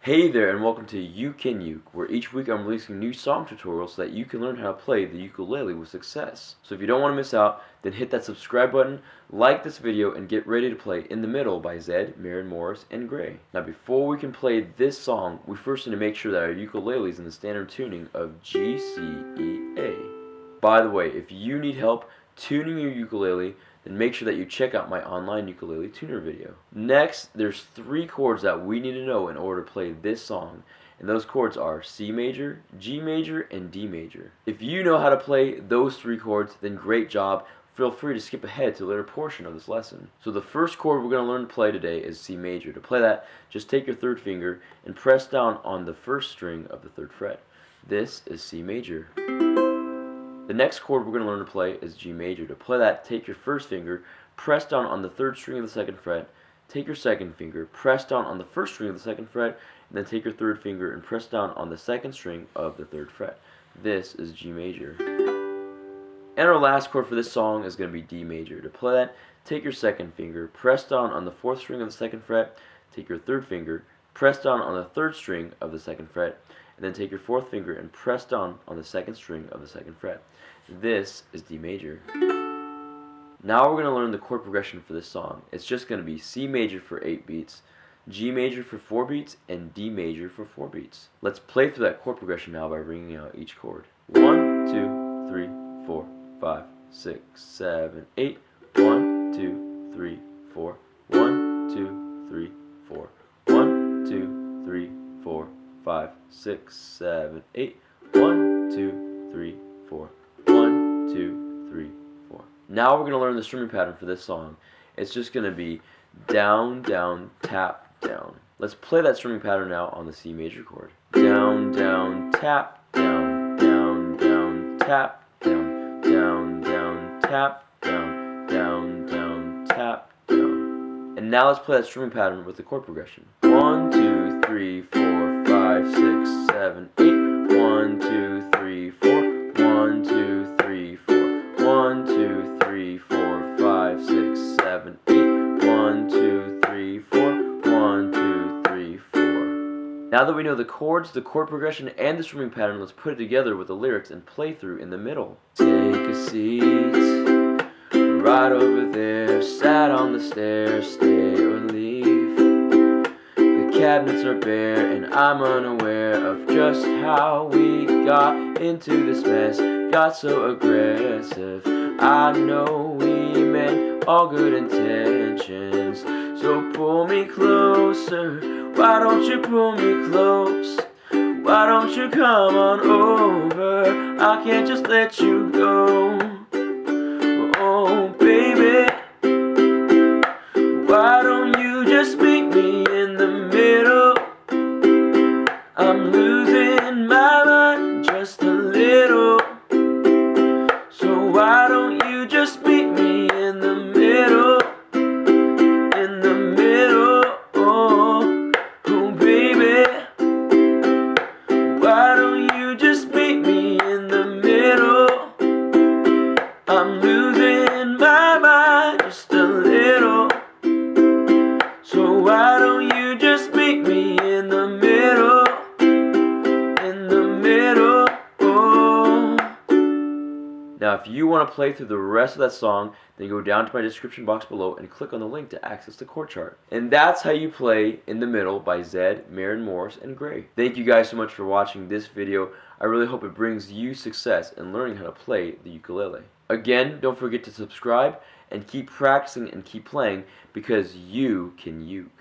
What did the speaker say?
Hey there, and welcome to You Can Uke, where each week I'm releasing new song tutorials so that you can learn how to play the ukulele with success. So if you don't want to miss out, then hit that subscribe button, like this video, and get ready to play In the Middle by Zedd, Maren Morris, and Gray. Now before we can play this song, we first need to make sure that our ukulele is in the standard tuning of G, C, E, A. By the way, if you need help tuning your ukulele, then make sure that you check out my online ukulele tuner video. Next, there's 3 chords that we need to know in order to play this song, and those chords are C major, G major, and D major. If you know how to play those 3 chords, then great job. Feel free to skip ahead to a later portion of this lesson. So the first chord we're going to learn to play today is C major. To play that, just take your 3rd finger and press down on the 1st string of the 3rd fret. This is C major. The next chord we're going to learn to play is G major. To play that, take your 1st finger, press down on the 3rd string of the 2nd fret, take your 2nd finger, press down on the 1st string of the 2nd fret, and then take your 3rd finger and press down on the 2nd string of the 3rd fret. This is G major. And our last chord for this song is going to be D major. To play that, take your 2nd finger, press down on the 4th string of the 2nd fret, take your 3rd finger, press down on the 3rd string of the 2nd fret, and then take your 4th finger and press down on the 2nd string of the 2nd fret. This is D major. Now we're going to learn the chord progression for this song. It's just going to be C major for 8 beats, G major for 4 beats, and D major for 4 beats. Let's play through that chord progression now by ringing out each chord. 1, 2, 3, 4, 5, 6, 7, 8. 1, 2, 3, 4. 1, 2, 3, 4. 1, 2, 3, 4, 5, 6, 7, 8. 1, 2, 3, 4. 1, 2, 3, 4. Now we're going to learn the strumming pattern for this song. It's just going to be down, down, tap, down. Let's play that strumming pattern now on the C major chord. Down, down, tap, down, down, down, tap, down, down, down, tap, down, down, down, tap, down. And now let's play that strumming pattern with the chord progression. 1, 2, 3, 4, 5, 6, 7, 8. 1, 2, 3, 4. 1, 2, 3, 4. 1, 2, 3, 4, 5, 6, 7, 8. 1, 2, 3, 4. 1, 2, 3, 4. Now that we know the chords, the chord progression, and the strumming pattern, let's put it together with the lyrics and play through In the Middle. Take a seat right over there, sat on the stairs, stay or leave. The cabinets are bare and I'm unaware of just how we got into this mess. Got so aggressive, I know we meant all good intentions. So pull me closer, why don't you pull me close? Why don't you come on over? I can't just let you go. Oh baby, why don't you just meet me in the middle? I'm losing my mind just a little. So why don't you just meet me in the middle? In the middle, oh, oh baby. Why don't you just meet me in the middle? I'm losing my mind just a little. So why don't you just meet me in the middle? In the middle, oh. Now if you want to play through the rest of that song, then go down to my description box below and click on the link to access the chord chart. And that's how you play In the Middle by Zedd, Maren Morris, and Gray. Thank you guys so much for watching this video. I really hope it brings you success in learning how to play the ukulele. Again, don't forget to subscribe and keep practicing and keep playing because you can uke.